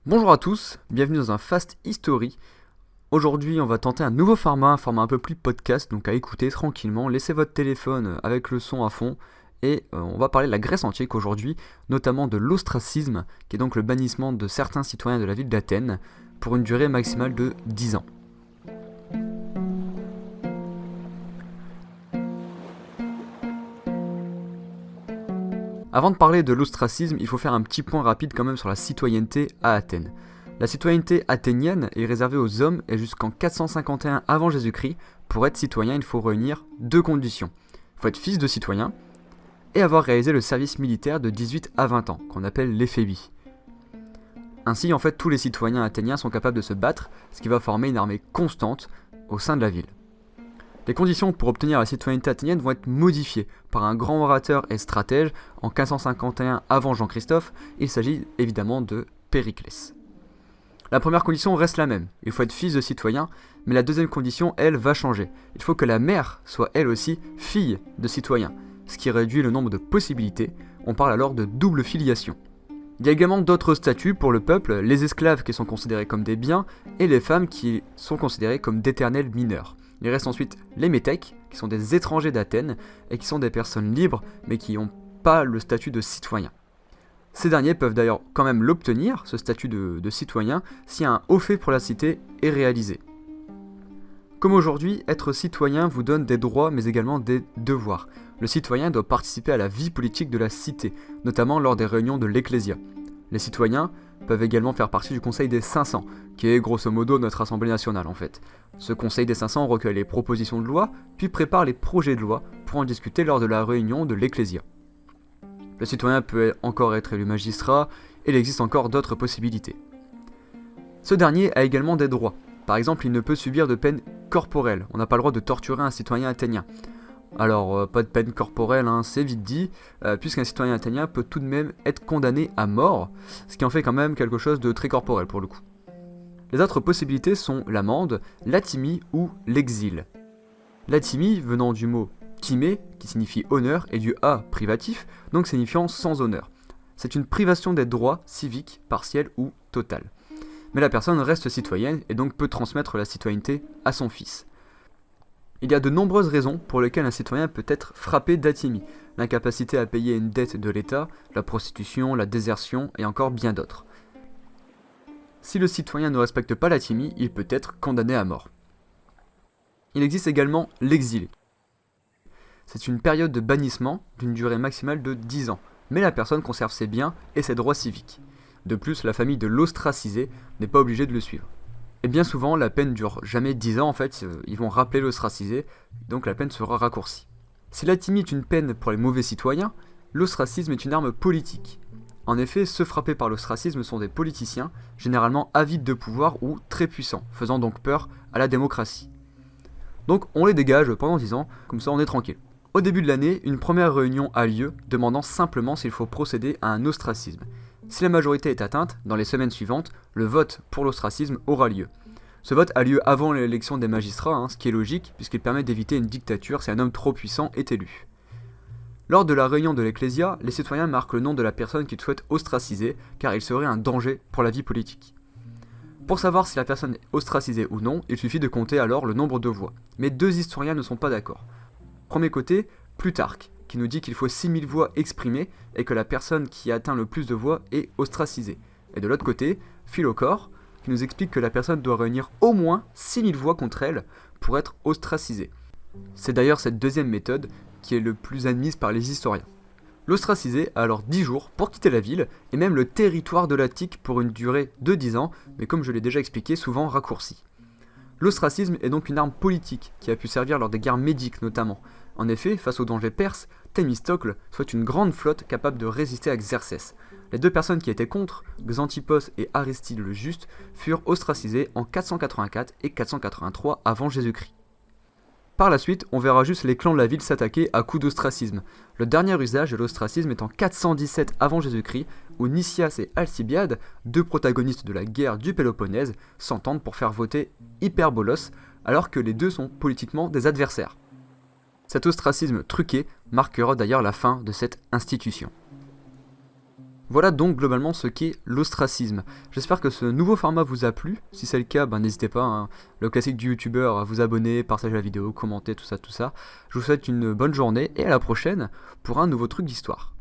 Bonjour à tous, bienvenue dans un Fast History. Aujourd'hui, on va tenter un nouveau format, un format un peu plus podcast, donc à écouter tranquillement. Laissez votre téléphone avec le son à fond et on va parler de la Grèce antique aujourd'hui, notamment de l'ostracisme, qui est donc le bannissement de certains citoyens de la ville d'Athènes pour une durée maximale de 10 ans. Avant de parler de l'ostracisme, il faut faire un petit point rapide quand même sur la citoyenneté à Athènes. La citoyenneté athénienne est réservée aux hommes et jusqu'en 451 avant Jésus-Christ, pour être citoyen, il faut réunir deux conditions. Il faut être fils de citoyen et avoir réalisé le service militaire de 18 à 20 ans, qu'on appelle l'éphébie. Ainsi, en fait, tous les citoyens athéniens sont capables de se battre, ce qui va former une armée constante au sein de la ville. Les conditions pour obtenir la citoyenneté athénienne vont être modifiées par un grand orateur et stratège en 1551 avant Jean-Christophe. Il s'agit évidemment de Périclès. La première condition reste la même, il faut être fils de citoyen, mais la deuxième condition, elle, va changer. Il faut que la mère soit elle aussi fille de citoyen, ce qui réduit le nombre de possibilités, on parle alors de double filiation. Il y a également d'autres statuts pour le peuple, les esclaves qui sont considérés comme des biens, et les femmes qui sont considérées comme d'éternels mineurs. Il reste ensuite les métèques, qui sont des étrangers d'Athènes, et qui sont des personnes libres, mais qui n'ont pas le statut de citoyen. Ces derniers peuvent d'ailleurs quand même l'obtenir, ce statut de citoyen, si un haut fait pour la cité est réalisé. Comme aujourd'hui, être citoyen vous donne des droits mais également des devoirs. Le citoyen doit participer à la vie politique de la cité, notamment lors des réunions de l'Ecclésia. Les citoyens peuvent également faire partie du Conseil des 500, qui est grosso modo notre Assemblée nationale en fait. Ce Conseil des 500 recueille les propositions de loi, puis prépare les projets de loi pour en discuter lors de la réunion de l'Ecclésia. Le citoyen peut encore être élu magistrat, et il existe encore d'autres possibilités. Ce dernier a également des droits. Par exemple, il ne peut subir de peine corporelle. On n'a pas le droit de torturer un citoyen athénien. Alors, pas de peine corporelle, c'est vite dit, puisqu'un citoyen athénien peut tout de même être condamné à mort, ce qui en fait quand même quelque chose de très corporel pour le coup. Les autres possibilités sont l'amende, l'athymie ou l'exil. L'athymie venant du mot timé, qui signifie honneur, et du a privatif, donc signifiant sans honneur. C'est une privation des droits civiques, partiels ou totale. Mais la personne reste citoyenne et donc peut transmettre la citoyenneté à son fils. Il y a de nombreuses raisons pour lesquelles un citoyen peut être frappé d'athymie. L'incapacité à payer une dette de l'État, la prostitution, la désertion et encore bien d'autres. Si le citoyen ne respecte pas l'athymie, il peut être condamné à mort. Il existe également l'exil. C'est une période de bannissement d'une durée maximale de 10 ans, mais la personne conserve ses biens et ses droits civiques. De plus, la famille de l'ostracisé n'est pas obligée de le suivre. Et bien souvent, la peine dure jamais 10 ans en fait, ils vont rappeler l'ostracisé, donc la peine sera raccourcie. Si l'athymie est une peine pour les mauvais citoyens, l'ostracisme est une arme politique. En effet, ceux frappés par l'ostracisme sont des politiciens, généralement avides de pouvoir ou très puissants, faisant donc peur à la démocratie. Donc on les dégage pendant 10 ans, comme ça on est tranquille. Au début de l'année, une première réunion a lieu, demandant simplement s'il faut procéder à un ostracisme. Si la majorité est atteinte, dans les semaines suivantes, le vote pour l'ostracisme aura lieu. Ce vote a lieu avant l'élection des magistrats, ce qui est logique, puisqu'il permet d'éviter une dictature si un homme trop puissant est élu. Lors de la réunion de l'Ecclésia, les citoyens marquent le nom de la personne qu'ils souhaitent ostraciser, car il serait un danger pour la vie politique. Pour savoir si la personne est ostracisée ou non, il suffit de compter alors le nombre de voix. Mais deux historiens ne sont pas d'accord. Premier côté, Plutarque, qui nous dit qu'il faut 6000 voix exprimées et que la personne qui atteint le plus de voix est ostracisée. Et de l'autre côté, Philocore, qui nous explique que la personne doit réunir au moins 6000 voix contre elle pour être ostracisée. C'est d'ailleurs cette deuxième méthode qui est le plus admise par les historiens. L'ostracisé a alors 10 jours pour quitter la ville et même le territoire de l'Attique pour une durée de 10 ans, mais comme je l'ai déjà expliqué, souvent raccourci. L'ostracisme est donc une arme politique qui a pu servir lors des guerres médiques notamment. En effet, face aux dangers perses, Thémistocle souhaite une grande flotte capable de résister à Xerxès. Les deux personnes qui étaient contre, Xantippos et Aristide le Juste, furent ostracisées en 484 et 483 avant Jésus-Christ. Par la suite, on verra juste les clans de la ville s'attaquer à coups d'ostracisme. Le dernier usage de l'ostracisme est en 417 avant Jésus-Christ, où Nicias et Alcibiade, deux protagonistes de la guerre du Péloponnèse, s'entendent pour faire voter Hyperbolos, alors que les deux sont politiquement des adversaires. Cet ostracisme truqué marquera d'ailleurs la fin de cette institution. Voilà donc globalement ce qu'est l'ostracisme. J'espère que ce nouveau format vous a plu. Si c'est le cas, n'hésitez pas, hein, le classique du youtubeur, à vous abonner, partager la vidéo, commenter, tout ça. Je vous souhaite une bonne journée et à la prochaine pour un nouveau truc d'histoire.